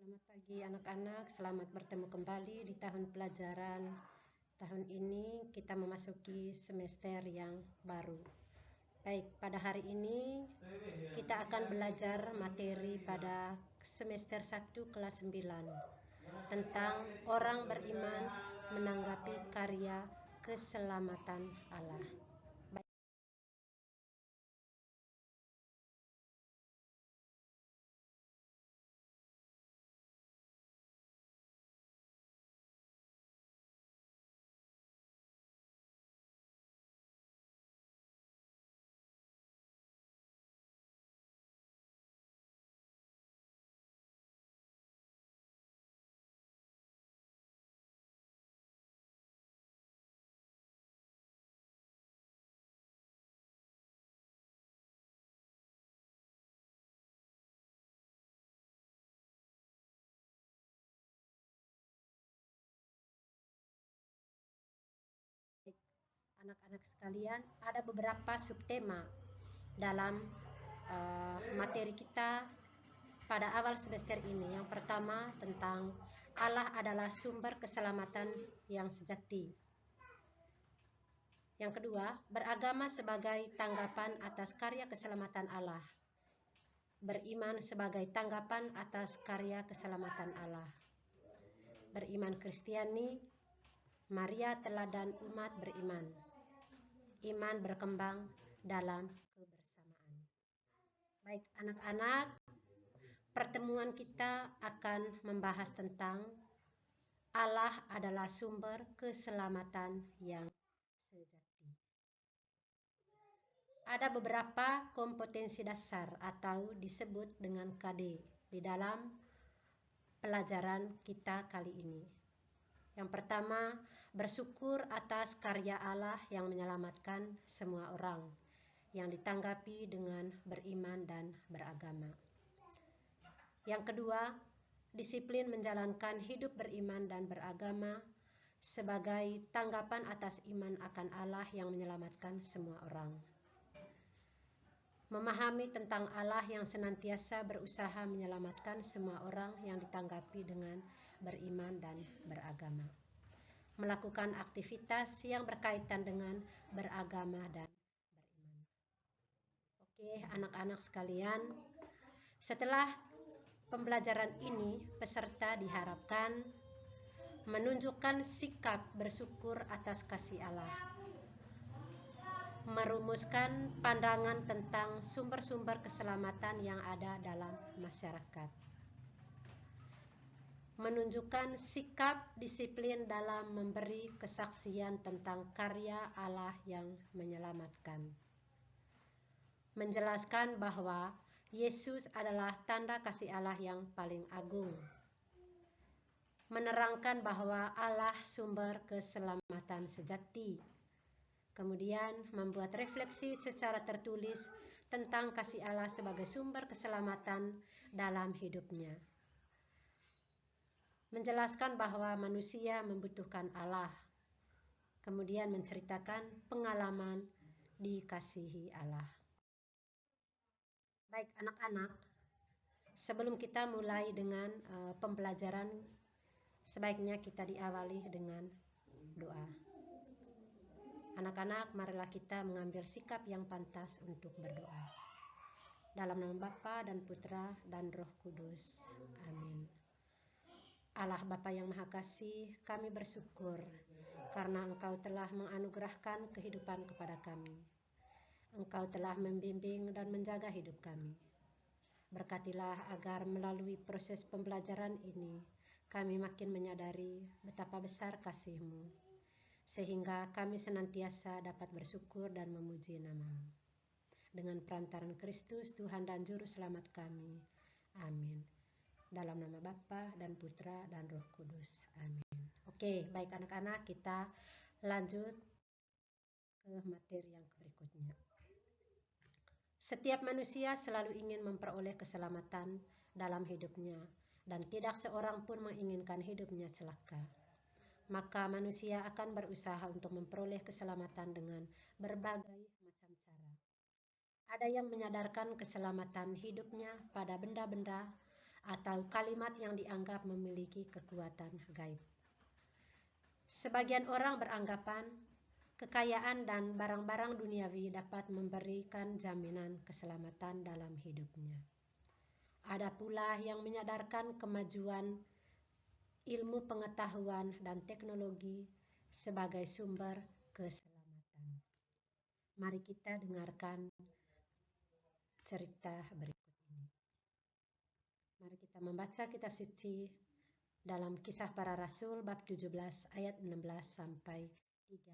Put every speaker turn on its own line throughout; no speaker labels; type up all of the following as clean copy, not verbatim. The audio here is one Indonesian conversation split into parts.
Selamat pagi anak-anak, selamat bertemu kembali di tahun pelajaran. Tahun ini kita memasuki semester yang baru. Baik, pada hari ini kita akan belajar materi pada semester 1 kelas 9 tentang orang beriman menanggapi karya keselamatan Allah. Anak-anak sekalian, ada beberapa subtema dalam materi kita pada awal semester ini. Yang pertama tentang Allah adalah sumber keselamatan yang sejati. Yang kedua, beragama sebagai tanggapan atas karya keselamatan Allah. Beriman sebagai tanggapan atas karya keselamatan Allah. Beriman Kristiani, Maria teladan umat beriman. Iman berkembang dalam kebersamaan. Baik anak-anak, pertemuan kita akan membahas tentang Allah adalah sumber keselamatan yang sejati. Ada beberapa kompetensi dasar atau disebut dengan KD di dalam pelajaran kita kali ini. Yang pertama, bersyukur atas karya Allah yang menyelamatkan semua orang yang ditanggapi dengan beriman dan beragama. Yang kedua, disiplin menjalankan hidup beriman dan beragama sebagai tanggapan atas iman akan Allah yang menyelamatkan semua orang. Memahami tentang Allah yang senantiasa berusaha menyelamatkan semua orang yang ditanggapi dengan beriman dan beragama. Melakukan aktivitas yang berkaitan dengan beragama dan beriman. Oke, anak-anak sekalian, setelah pembelajaran ini, peserta diharapkan menunjukkan sikap bersyukur atas kasih Allah, merumuskan pandangan tentang sumber-sumber keselamatan yang ada dalam masyarakat, menunjukkan sikap disiplin dalam memberi kesaksian tentang karya Allah yang menyelamatkan, menjelaskan bahwa Yesus adalah tanda kasih Allah yang paling agung, menerangkan bahwa Allah sumber keselamatan sejati, kemudian membuat refleksi secara tertulis tentang kasih Allah sebagai sumber keselamatan dalam hidupnya, menjelaskan bahwa manusia membutuhkan Allah, kemudian menceritakan pengalaman dikasihi Allah. Baik anak-anak, sebelum kita mulai dengan pembelajaran, sebaiknya kita diawali dengan doa. Anak-anak, marilah kita mengambil sikap yang pantas untuk berdoa. Dalam nama Bapa dan Putra dan Roh Kudus. Amin. Allah Bapa yang Maha Kasih, kami bersyukur karena Engkau telah menganugerahkan kehidupan kepada kami. Engkau telah membimbing dan menjaga hidup kami. Berkatilah agar melalui proses pembelajaran ini, kami makin menyadari betapa besar kasih-Mu, sehingga kami senantiasa dapat bersyukur dan memuji nama-Mu. Dengan perantaran Kristus, Tuhan dan Juru Selamat kami. Amin. Dalam nama Bapa dan Putra dan Roh Kudus. Amin. Oke, baik anak-anak, kita lanjut ke materi yang berikutnya. Setiap manusia selalu ingin memperoleh keselamatan dalam hidupnya, dan tidak seorang pun menginginkan hidupnya celaka. Maka manusia akan berusaha untuk memperoleh keselamatan dengan berbagai macam cara. Ada yang menyadarkan keselamatan hidupnya pada benda-benda atau kalimat yang dianggap memiliki kekuatan gaib. Sebagian orang beranggapan kekayaan dan barang-barang duniawi dapat memberikan jaminan keselamatan dalam hidupnya. Ada pula yang menyadarkan kemajuan ilmu pengetahuan dan teknologi sebagai sumber keselamatan. Mari kita dengarkan cerita berikut ini. Mari kita membaca kitab suci dalam Kisah Para Rasul bab 17 ayat 16 sampai 34.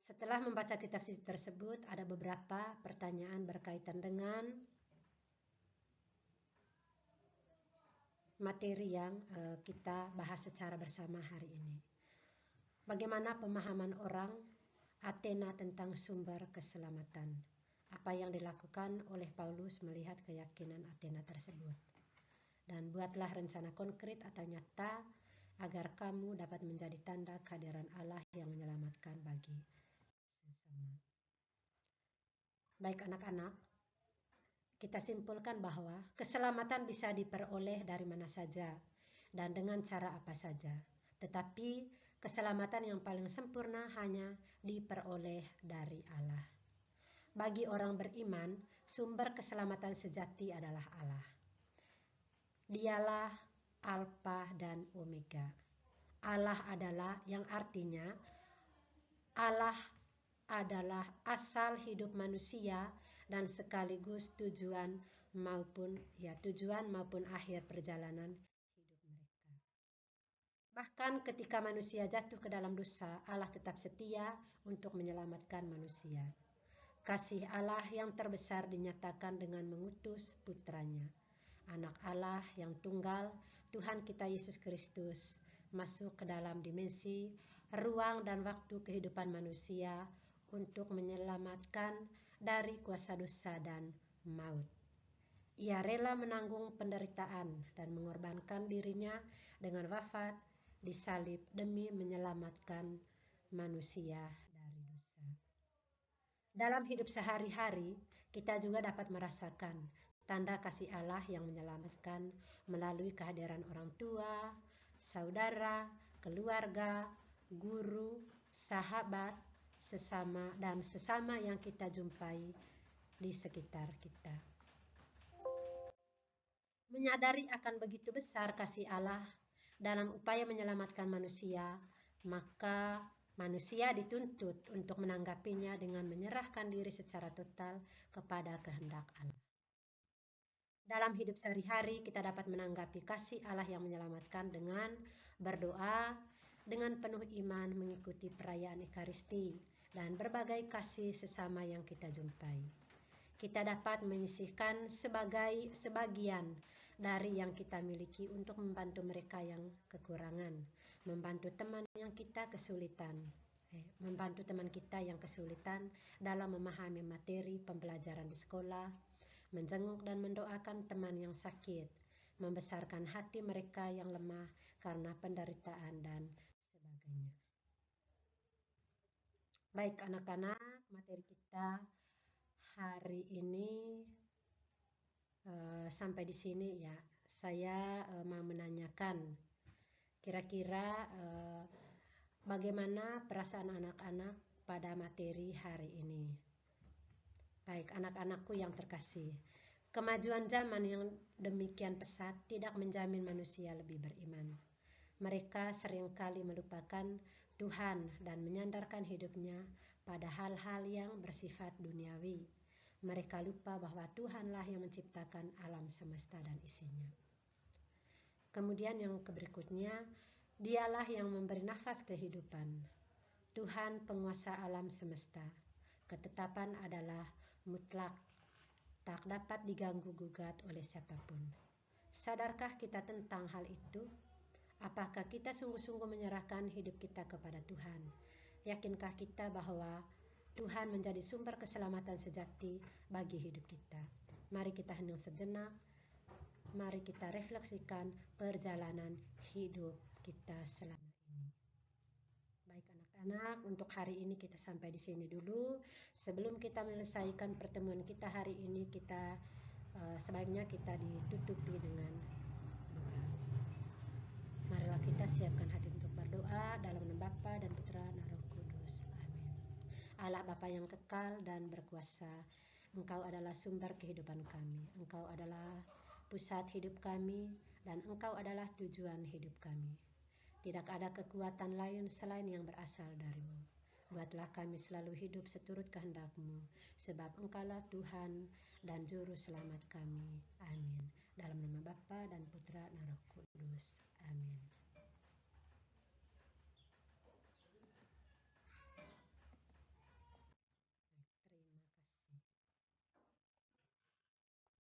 Setelah membaca kitab suci tersebut, ada beberapa pertanyaan berkaitan dengan materi yang kita bahas secara bersama hari ini. Bagaimana pemahaman orang Athena tentang sumber keselamatan? Apa yang dilakukan oleh Paulus melihat keyakinan Athena tersebut? Dan buatlah rencana konkret atau nyata agar kamu dapat menjadi tanda kehadiran Allah yang menyelamatkan bagi sesama. Baik anak-anak, kita simpulkan bahwa keselamatan bisa diperoleh dari mana saja dan dengan cara apa saja. Tetapi keselamatan yang paling sempurna hanya diperoleh dari Allah. Bagi orang beriman, sumber keselamatan sejati adalah Allah. Dialah Alfa dan Omega. Allah adalah yang artinya Allah adalah asal hidup manusia dan sekaligus tujuan maupun akhir perjalanan hidup mereka. Bahkan ketika manusia jatuh ke dalam dosa, Allah tetap setia untuk menyelamatkan manusia. Kasih Allah yang terbesar dinyatakan dengan mengutus putranya, anak Allah yang tunggal, Tuhan kita Yesus Kristus, masuk ke dalam dimensi, ruang dan waktu kehidupan manusia untuk menyelamatkan dari kuasa dosa dan maut. Ia rela menanggung penderitaan dan mengorbankan dirinya dengan wafat di salib demi menyelamatkan manusia dari dosa. Dalam hidup sehari-hari, kita juga dapat merasakan tanda kasih Allah yang menyelamatkan melalui kehadiran orang tua, saudara, keluarga, guru, sahabat, sesama yang kita jumpai di sekitar kita. Menyadari akan begitu besar kasih Allah dalam upaya menyelamatkan manusia, maka manusia dituntut untuk menanggapinya dengan menyerahkan diri secara total kepada kehendak Allah. Dalam hidup sehari-hari kita dapat menanggapi kasih Allah yang menyelamatkan dengan berdoa, dengan penuh iman mengikuti perayaan Ekaristi, dan berbagai kasih sesama yang kita jumpai. Kita dapat menyisihkan sebagian dari yang kita miliki untuk membantu mereka yang kekurangan, membantu teman kita yang kesulitan dalam memahami materi pembelajaran di sekolah, menjenguk dan mendoakan teman yang sakit, membesarkan hati mereka yang lemah karena penderitaan dan sebagainya. Baik anak-anak, materi kita hari ini sampai di sini ya. Saya mau menanyakan kira-kira bagaimana perasaan anak-anak pada materi hari ini. Baik anak-anakku yang terkasih, kemajuan zaman yang demikian pesat tidak menjamin manusia lebih beriman. Mereka seringkali melupakan Tuhan dan menyandarkan hidupnya pada hal-hal yang bersifat duniawi. Mereka lupa bahwa Tuhanlah yang menciptakan alam semesta dan isinya. Kemudian yang berikutnya, Dialah yang memberi nafas kehidupan. Tuhan penguasa alam semesta. Ketetapan adalah mutlak, tak dapat diganggu-gugat oleh siapapun. Sadarkah kita tentang hal itu? Apakah kita sungguh-sungguh menyerahkan hidup kita kepada Tuhan? Yakinkah kita bahwa Tuhan menjadi sumber keselamatan sejati bagi hidup kita? Mari kita hening sejenak. Mari kita refleksikan perjalanan hidup kita selama ini. Baik anak-anak. anak-anak, untuk hari ini kita sampai di sini dulu. Sebelum kita menyelesaikan pertemuan kita hari ini, kita sebaiknya kita ditutupi dengan doa. Marilah kita siapkan hati untuk berdoa dalam nama Bapa dan Putra dan Roh Kudus. Amin. Allah Bapa yang kekal dan berkuasa, Engkau adalah sumber kehidupan kami. Engkau adalah pusat hidup kami dan Engkau adalah tujuan hidup kami. Tidak ada kekuatan lain selain yang berasal dari-Mu. Buatlah kami selalu hidup seturut kehendak-Mu, sebab Engkaulah Tuhan dan Juru Selamat kami. Amin. Dalam nama Bapa dan Putra dan Roh Kudus.